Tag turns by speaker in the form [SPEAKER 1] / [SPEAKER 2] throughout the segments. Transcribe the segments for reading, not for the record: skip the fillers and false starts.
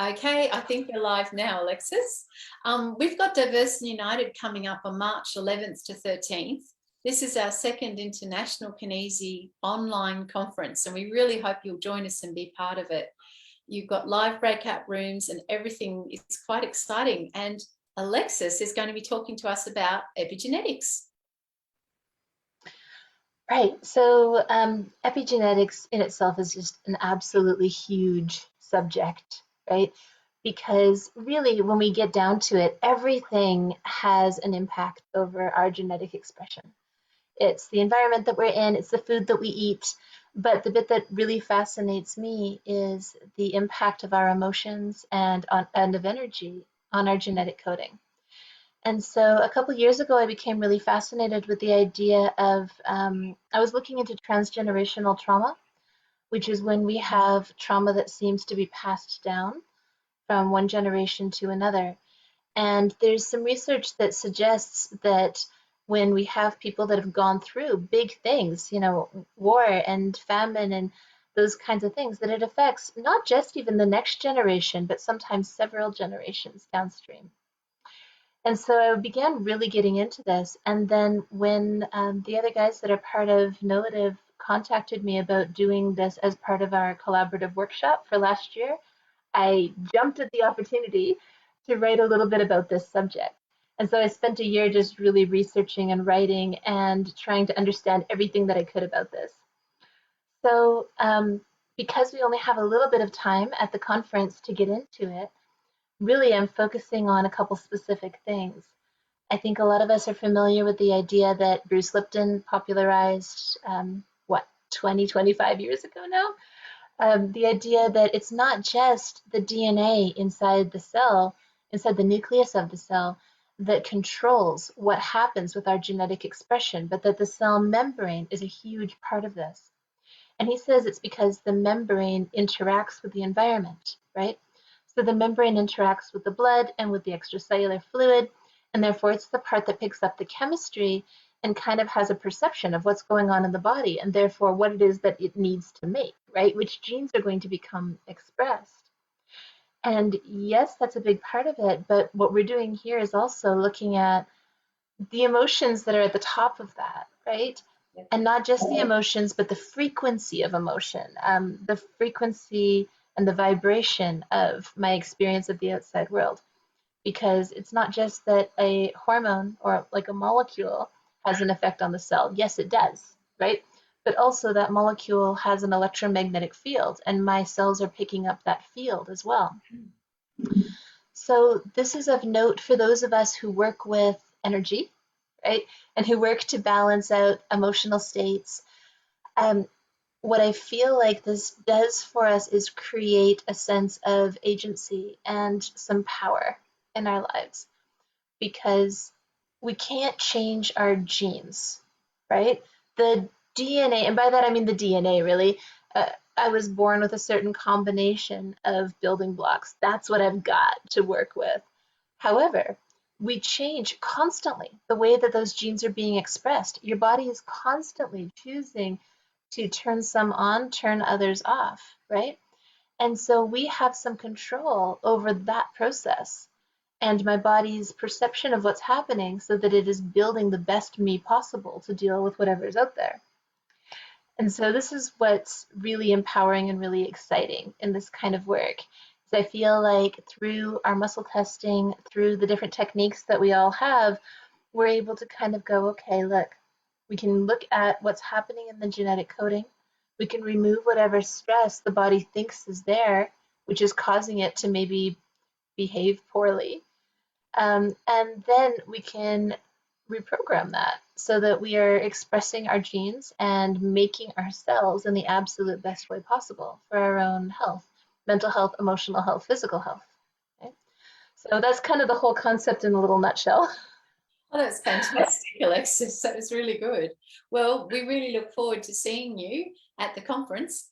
[SPEAKER 1] Okay, I think we're live now, Alexis. We've got Diversity United coming up on March 11th to 13th. This is our second International Kinesi online conference, and we really hope you'll join us and be part of it. You've got live breakout rooms and everything is quite exciting. And Alexis is going to be talking to us about epigenetics.
[SPEAKER 2] Right. So epigenetics in itself is just an absolutely huge subject, right? Because really, when we get down to it, everything has an impact over our genetic expression. It's the environment that we're in, it's the food that we eat. But the bit that really fascinates me is the impact of our emotions and of energy on our genetic coding. And so a couple years ago, I became really fascinated with the idea of, I was looking into transgenerational trauma, which is when we have trauma that seems to be passed down from one generation to another. And there's some research that suggests that when we have people that have gone through big things, war and famine and those kinds of things, that it affects not just even the next generation, but sometimes several generations downstream. And so I began really getting into this. And then when the other guys that are part of Novative contacted me about doing this as part of our collaborative workshop for last year, I jumped at the opportunity to write a little bit about this subject. And so I spent a year just really researching and writing and trying to understand everything that I could about this. So because we only have a little bit of time at the conference to get into it, really I'm focusing on a couple specific things. I think a lot of us are familiar with the idea that Bruce Lipton popularized, 20, 25 years ago now? The idea that it's not just the DNA inside the cell, inside the nucleus of the cell, that controls what happens with our genetic expression, but that the cell membrane is a huge part of this. And he says it's because the membrane interacts with the environment, right? So the membrane interacts with the blood and with the extracellular fluid, and therefore it's the part that picks up the chemistry and kind of has a perception of what's going on in the body and therefore what it is that it needs to make, right? Which genes are going to become expressed. And yes, that's a big part of it, but what we're doing here is also looking at the emotions that are at the top of that, right? And not just the emotions, but the frequency of emotion, the frequency and the vibration of my experience of the outside world. Because it's not just that a hormone or like a molecule has an effect on the cell. Yes, it does, right? But also that molecule has an electromagnetic field, and my cells are picking up that field as well. So this is of note for those of us who work with energy, right? And who work to balance out emotional states. What I feel like this does for us is create a sense of agency and some power in our lives, because we can't change our genes, right? The DNA, and by that I mean the DNA really, I was born with a certain combination of building blocks. That's what I've got to work with. However, we change constantly the way that those genes are being expressed. Your body is constantly choosing to turn some on, turn others off, right? And so we have some control over that process and my body's perception of what's happening so that it is building the best me possible to deal with whatever is out there. And so this is what's really empowering and really exciting in this kind of work. Is I feel like through our muscle testing, through the different techniques that we all have, we're able to kind of go, okay, look, we can look at what's happening in the genetic coding. We can remove whatever stress the body thinks is there, which is causing it to maybe behave poorly. And then we can reprogram that so that we are expressing our genes and making ourselves in the absolute best way possible for our own health, mental health, emotional health, physical health. Okay? So that's kind of the whole concept in a little nutshell.
[SPEAKER 1] Oh, that's fantastic, Alexis. That was really good. Well, we really look forward to seeing you at the conference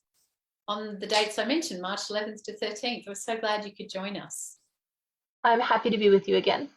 [SPEAKER 1] on the dates I mentioned, March 11th to 13th. We're so glad you could join us.
[SPEAKER 2] I'm happy to be with you again.